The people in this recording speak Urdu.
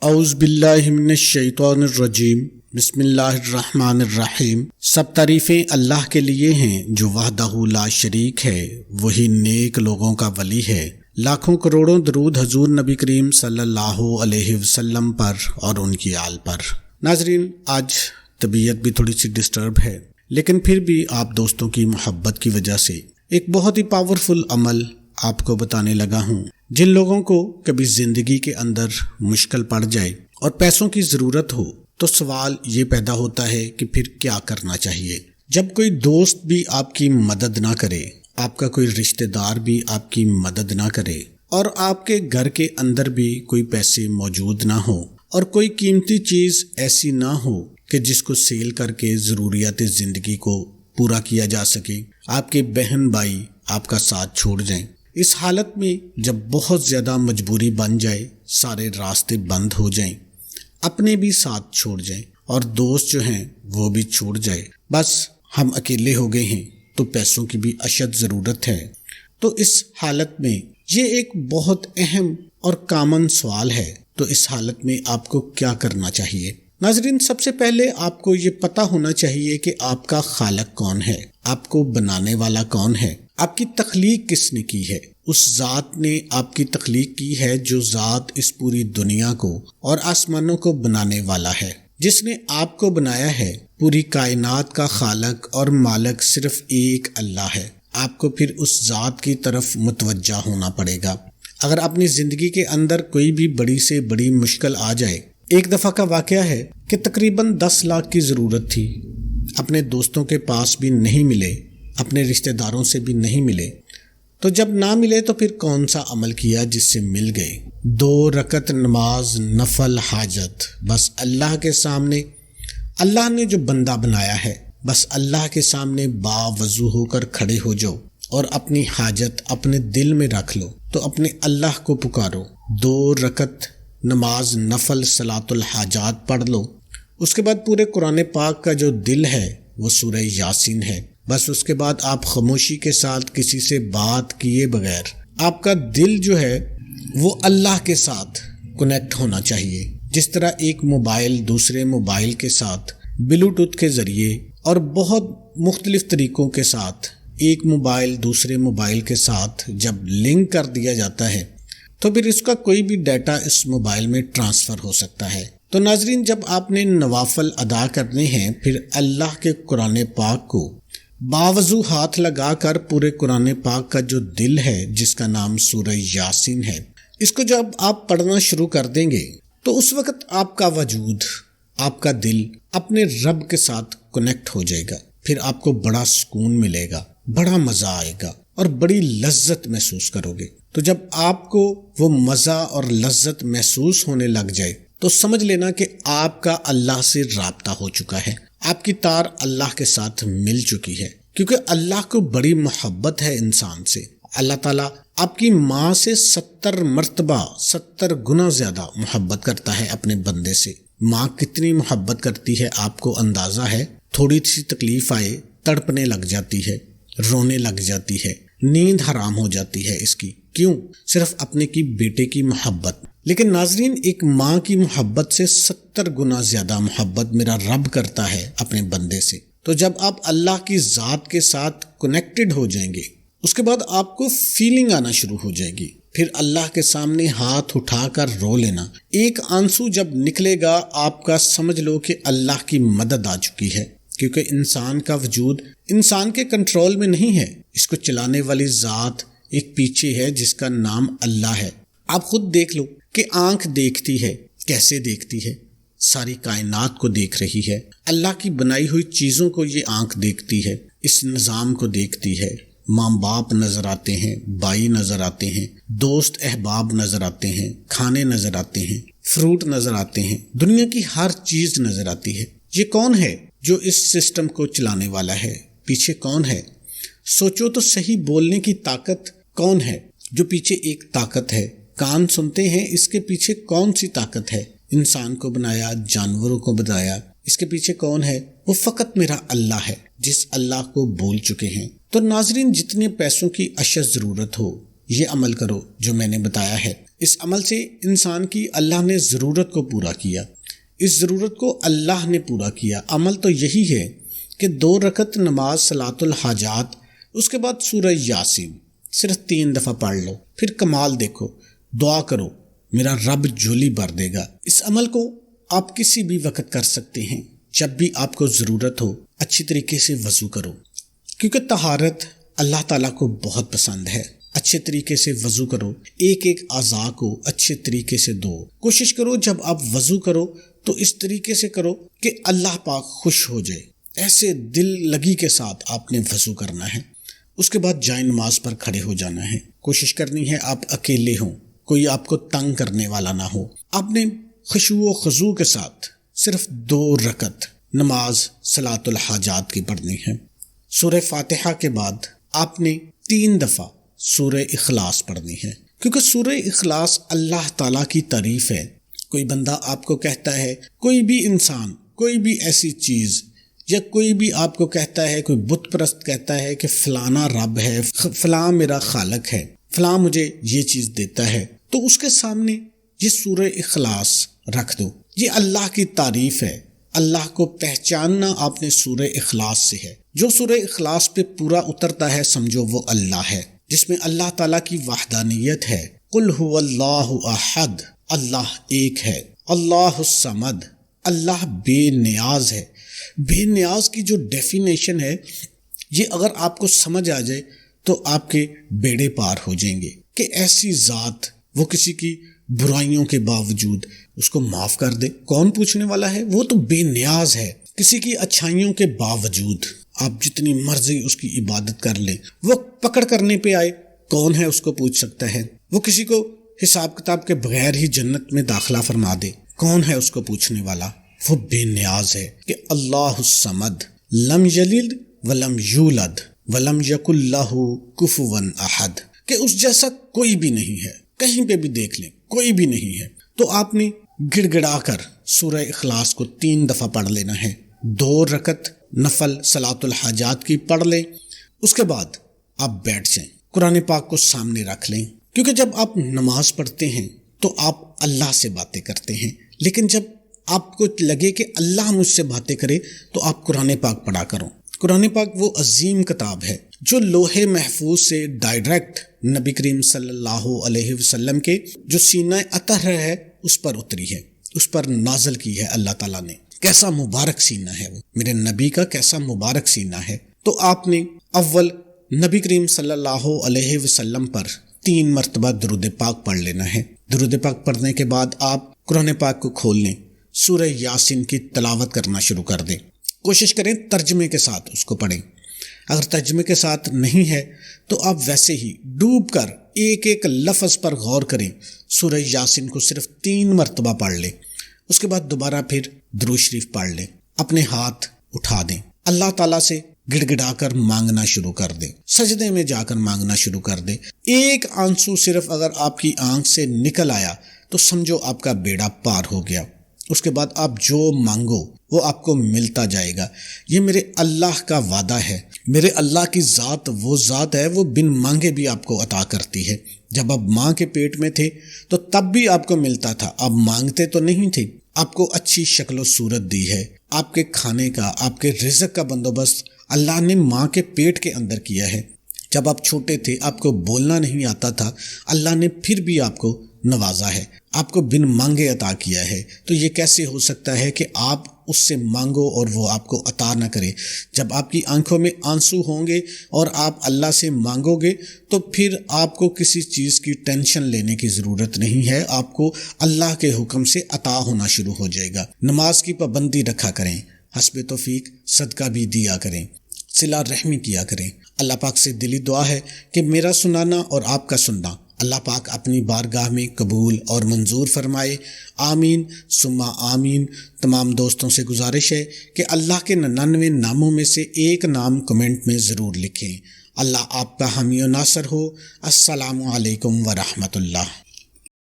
اعوذ باللہ من الشیطان الرجیم، بسم اللہ الرحمن الرحیم۔ سب تعریفیں اللہ کے لیے ہیں جو وحدہ لا شریک ہے، وہی نیک لوگوں کا ولی ہے۔ لاکھوں کروڑوں درود حضور نبی کریم صلی اللہ علیہ وسلم پر اور ان کی آل پر۔ ناظرین، آج طبیعت بھی تھوڑی سی ڈسٹرب ہے، لیکن پھر بھی آپ دوستوں کی محبت کی وجہ سے ایک بہت ہی پاورفل عمل آپ کو بتانے لگا ہوں۔ جن لوگوں کو کبھی زندگی کے اندر مشکل پڑ جائے اور پیسوں کی ضرورت ہو تو سوال یہ پیدا ہوتا ہے کہ پھر کیا کرنا چاہیے۔ جب کوئی دوست بھی آپ کی مدد نہ کرے، آپ کا کوئی رشتہ دار بھی آپ کی مدد نہ کرے، اور آپ کے گھر کے اندر بھی کوئی پیسے موجود نہ ہو، اور کوئی قیمتی چیز ایسی نہ ہو کہ جس کو سیل کر کے ضروریات زندگی کو پورا کیا جا سکے، آپ کے بہن بھائی آپ کا ساتھ چھوڑ جائیں، اس حالت میں جب بہت زیادہ مجبوری بن جائے، سارے راستے بند ہو جائیں، اپنے بھی ساتھ چھوڑ جائیں اور دوست جو ہیں وہ بھی چھوڑ جائے، بس ہم اکیلے ہو گئے ہیں تو پیسوں کی بھی اشد ضرورت ہے، تو اس حالت میں یہ ایک بہت اہم اور کامن سوال ہے۔ تو اس حالت میں آپ کو کیا کرنا چاہیے؟ ناظرین، سب سے پہلے آپ کو یہ پتہ ہونا چاہیے کہ آپ کا خالق کون ہے، آپ کو بنانے والا کون ہے، آپ کی تخلیق کس نے کی ہے۔ اس ذات نے آپ کی تخلیق کی ہے جو ذات اس پوری دنیا کو اور آسمانوں کو بنانے والا ہے، جس نے آپ کو بنایا ہے۔ پوری کائنات کا خالق اور مالک صرف ایک اللہ ہے۔ آپ کو پھر اس ذات کی طرف متوجہ ہونا پڑے گا۔ اگر اپنی زندگی کے اندر کوئی بھی بڑی سے بڑی مشکل آ جائے، ایک دفعہ کا واقعہ ہے کہ تقریباً 10 لاکھ کی ضرورت تھی، اپنے دوستوں کے پاس بھی نہیں ملے، اپنے رشتہ داروں سے بھی نہیں ملے، تو جب نہ ملے تو پھر کون سا عمل کیا جس سے مل گئے؟ 2 رکعت نماز نفل حاجت، بس اللہ کے سامنے، اللہ نے جو بندہ بنایا ہے، بس اللہ کے سامنے باوضو ہو کر کھڑے ہو جاؤ اور اپنی حاجت اپنے دل میں رکھ لو، تو اپنے اللہ کو پکارو، 2 رکعت نماز نفل صلاۃ الحاجات پڑھ لو، اس کے بعد پورے قرآن پاک کا جو دل ہے وہ سورہ یاسین ہے، بس اس کے بعد آپ خاموشی کے ساتھ کسی سے بات کیے بغیر آپ کا دل جو ہے وہ اللہ کے ساتھ کنیکٹ ہونا چاہیے، جس طرح ایک موبائل دوسرے موبائل کے ساتھ بلوٹوتھ کے ذریعے اور بہت مختلف طریقوں کے ساتھ ایک موبائل دوسرے موبائل کے ساتھ جب لنک کر دیا جاتا ہے تو پھر اس کا کوئی بھی ڈیٹا اس موبائل میں ٹرانسفر ہو سکتا ہے۔ تو ناظرین، جب آپ نے نوافل ادا کرنے ہیں، پھر اللہ کے قرآن پاک کو باوضو ہاتھ لگا کر پورے قرآن پاک کا جو دل ہے جس کا نام سورہ یاسین ہے، اس کو جب آپ پڑھنا شروع کر دیں گے تو اس وقت آپ کا وجود، آپ کا دل اپنے رب کے ساتھ کنیکٹ ہو جائے گا۔ پھر آپ کو بڑا سکون ملے گا، بڑا مزہ آئے گا اور بڑی لذت محسوس کرو گے۔ تو جب آپ کو وہ مزہ اور لذت محسوس ہونے لگ جائے تو سمجھ لینا کہ آپ کا اللہ سے رابطہ ہو چکا ہے، آپ کی تار اللہ کے ساتھ مل چکی ہے، کیونکہ اللہ کو بڑی محبت ہے انسان سے۔ اللہ تعالیٰ آپ کی ماں سے 70 مرتبہ 70 گنا زیادہ محبت کرتا ہے اپنے بندے سے۔ ماں کتنی محبت کرتی ہے آپ کو اندازہ ہے؟ تھوڑی سی تکلیف آئے تڑپنے لگ جاتی ہے، رونے لگ جاتی ہے، نیند حرام ہو جاتی ہے اس کی۔ کیوں؟ صرف اپنے کی بیٹے کی محبت۔ لیکن ناظرین، ایک ماں کی محبت سے 70 گنا زیادہ محبت میرا رب کرتا ہے اپنے بندے سے۔ تو جب آپ اللہ کی ذات کے ساتھ کنیکٹڈ ہو جائیں گے، اس کے بعد آپ کو فیلنگ آنا شروع ہو جائے گی، پھر اللہ کے سامنے ہاتھ اٹھا کر رو لینا۔ ایک آنسو جب نکلے گا آپ کا، سمجھ لو کہ اللہ کی مدد آ چکی ہے، کیونکہ انسان کا وجود انسان کے کنٹرول میں نہیں ہے، اس کو چلانے والی ذات ایک پیچھے ہے جس کا نام اللہ ہے۔ آپ خود دیکھ لو کہ آنکھ دیکھتی ہے، کیسے دیکھتی ہے؟ ساری کائنات کو دیکھ رہی ہے، اللہ کی بنائی ہوئی چیزوں کو یہ آنکھ دیکھتی ہے، اس نظام کو دیکھتی ہے۔ ماں باپ نظر آتے ہیں، بھائی نظر آتے ہیں، دوست احباب نظر آتے ہیں، کھانے نظر آتے ہیں، فروٹ نظر آتے ہیں، دنیا کی ہر چیز نظر آتی ہے۔ یہ کون ہے جو اس سسٹم کو چلانے والا ہے؟ پیچھے کون ہے؟ سوچو تو صحیح، بولنے کی طاقت کون ہے؟ جو پیچھے ایک طاقت ہے۔ کان سنتے ہیں، اس کے پیچھے کون سی طاقت ہے؟ انسان کو بنایا، جانوروں کو بنایا، اس کے پیچھے کون ہے؟ وہ فقط میرا اللہ ہے، جس اللہ کو بھول چکے ہیں۔ تو ناظرین، جتنے پیسوں کی اشد ضرورت ہو، یہ عمل کرو جو میں نے بتایا ہے۔ اس عمل سے انسان کی اللہ نے ضرورت کو پورا کیا، اس ضرورت کو اللہ نے پورا کیا۔ عمل تو یہی ہے کہ 2 رکعت نماز صلاۃ الحاجات، اس کے بعد سورہ یاسین صرف 3 دفعہ پڑھ لو، پھر کمال دیکھو، دعا کرو، میرا رب جھولی بھر دے گا۔ اس عمل کو آپ کسی بھی وقت کر سکتے ہیں، جب بھی آپ کو ضرورت ہو۔ اچھی طریقے سے وضو کرو، کیونکہ طہارت اللہ تعالیٰ کو بہت پسند ہے۔ اچھے طریقے سے وضو کرو، ایک ایک اعضاء کو اچھے طریقے سے دھو۔ کوشش کرو جب آپ وضو کرو تو اس طریقے سے کرو کہ اللہ پاک خوش ہو جائے، ایسے دل لگی کے ساتھ آپ نے وضو کرنا ہے۔ اس کے بعد جائے نماز پر کھڑے ہو جانا ہے۔ کوشش کرنی ہے آپ اکیلے ہوں، کوئی آپ کو تنگ کرنے والا نہ ہو۔ آپ نے خشوع و خضوع کے ساتھ صرف 2 رکعت نماز صلاۃ الحاجات کی پڑھنی ہے۔ سورہ فاتحہ کے بعد آپ نے 3 دفعہ سورہ اخلاص پڑھنی ہے، کیونکہ سورہ اخلاص اللہ تعالیٰ کی تعریف ہے۔ کوئی بندہ آپ کو کہتا ہے، کوئی بھی انسان، کوئی بھی ایسی چیز، یا کوئی بھی آپ کو کہتا ہے، کوئی بت پرست کہتا ہے کہ فلانا رب ہے، فلاں میرا خالق ہے، فلاں مجھے یہ چیز دیتا ہے، تو اس کے سامنے یہ سورہ اخلاص رکھ دو۔ یہ اللہ کی تعریف ہے، اللہ کو پہچاننا آپ نے سورہ اخلاص سے ہے۔ جو سورہ اخلاص پہ پورا اترتا ہے سمجھو وہ اللہ ہے، جس میں اللہ تعالیٰ کی وحدانیت ہے۔ قل هو اللہ احد، اللہ ایک ہے۔ اللہ الصمد، اللہ بے نیاز ہے۔ بے نیاز کی جو ڈیفینیشن ہے، یہ اگر آپ کو سمجھ آ جائے تو آپ کے بیڑے پار ہو جائیں گے، کہ ایسی ذات وہ کسی کی برائیوں کے باوجود اس کو معاف کر دے۔ کون پوچھنے والا ہے؟ وہ تو بے نیاز ہے۔ کسی کی اچھائیوں کے باوجود آپ جتنی مرضی اس کی عبادت کر لیں، وہ پکڑ کرنے پہ آئے، کون ہے اس کو پوچھ سکتا ہے؟ وہ کسی کو حساب کتاب کے بغیر ہی جنت میں داخلہ فرما دے، کون ہے اس کو پوچھنے والا؟ وہ بے نیاز ہے۔ کہ اللہ الصمد لم یلد ولم یولد ولم یکن لہ کفوا احد، کہ اس جیسا کوئی بھی نہیں ہے، کہیں پہ بھی دیکھ لیں کوئی بھی نہیں ہے۔ تو آپ نے گڑ گڑا کر سورہ اخلاص کو 3 دفعہ پڑھ لینا ہے۔ 2 رکعت نفل صلاۃ الحاجات کی پڑھ لیں، اس کے بعد آپ بیٹھ جائیں، قرآن پاک کو سامنے رکھ لیں، کیونکہ جب آپ نماز پڑھتے ہیں تو آپ اللہ سے باتیں کرتے ہیں، لیکن جب آپ کو لگے کہ اللہ مجھ سے باتیں کرے تو آپ قرآن پاک پڑھا کرو۔ قرآن پاک وہ عظیم کتاب ہے جو لوح محفوظ سے ڈائریکٹ نبی کریم صلی اللہ علیہ وسلم کے جو سینہ اطہر ہے اس پر اتری ہے، اس پر نازل کی ہے اللہ تعالیٰ نے۔ کیسا مبارک سینہ ہے وہ، میرے نبی کا کیسا مبارک سینہ ہے۔ تو آپ نے اول نبی کریم صلی اللہ علیہ وسلم پر 3 مرتبہ درود پاک پڑھ لینا ہے۔ درود پاک پڑھنے کے بعد آپ قرآن پاک کو کھول لیں، سورہ یاسین کی تلاوت کرنا شروع کر دیں۔ کوشش کریں ترجمے کے ساتھ اس کو پڑھیں، اگر ترجمے کے ساتھ نہیں ہے تو آپ ویسے ہی ڈوب کر ایک ایک لفظ پر غور کریں۔ سورہ یاسین کو صرف 3 مرتبہ پڑھ لیں، اس کے بعد دوبارہ پھر درود شریف پڑھ لیں، اپنے ہاتھ اٹھا دیں، اللہ تعالیٰ سے گڑ گڑا کر مانگنا شروع کر دیں، سجدے میں جا کر مانگنا شروع کر دیں۔ ایک آنسو صرف اگر آپ کی آنکھ سے نکل آیا تو سمجھو آپ کا بیڑا پار ہو گیا۔ اس کے بعد آپ جو مانگو وہ آپ کو ملتا جائے گا۔ یہ میرے اللہ کا وعدہ ہے، میرے اللہ کی ذات وہ ذات ہے، وہ بن مانگے بھی آپ کو عطا کرتی ہے۔ جب آپ ماں کے پیٹ میں تھے تو تب بھی آپ کو ملتا تھا، آپ مانگتے تو نہیں تھے۔ آپ کو اچھی شکل و صورت دی ہے، آپ کے کھانے کا، آپ کے رزق کا بندوبست اللہ نے ماں کے پیٹ کے اندر کیا ہے۔ جب آپ چھوٹے تھے، آپ کو بولنا نہیں آتا تھا، اللہ نے پھر بھی آپ کو نوازا ہے، آپ کو بن مانگے عطا کیا ہے۔ تو یہ کیسے ہو سکتا ہے کہ آپ اس سے مانگو اور وہ آپ کو عطا نہ کرے؟ جب آپ کی آنکھوں میں آنسو ہوں گے اور آپ اللہ سے مانگو گے تو پھر آپ کو کسی چیز کی ٹینشن لینے کی ضرورت نہیں ہے، آپ کو اللہ کے حکم سے عطا ہونا شروع ہو جائے گا۔ نماز کی پابندی رکھا کریں، حسب توفیق صدقہ بھی دیا کریں، صلہ رحمی کیا کریں۔ اللہ پاک سے دلی دعا ہے کہ میرا سنانا اور آپ کا سننا اللہ پاک اپنی بارگاہ میں قبول اور منظور فرمائے، آمین ثم آمین۔ تمام دوستوں سے گزارش ہے کہ اللہ کے 99 ناموں میں سے ایک نام کمنٹ میں ضرور لکھیں۔ اللہ آپ کا حامی و ناصر ہو۔ السلام علیکم ورحمۃ اللہ۔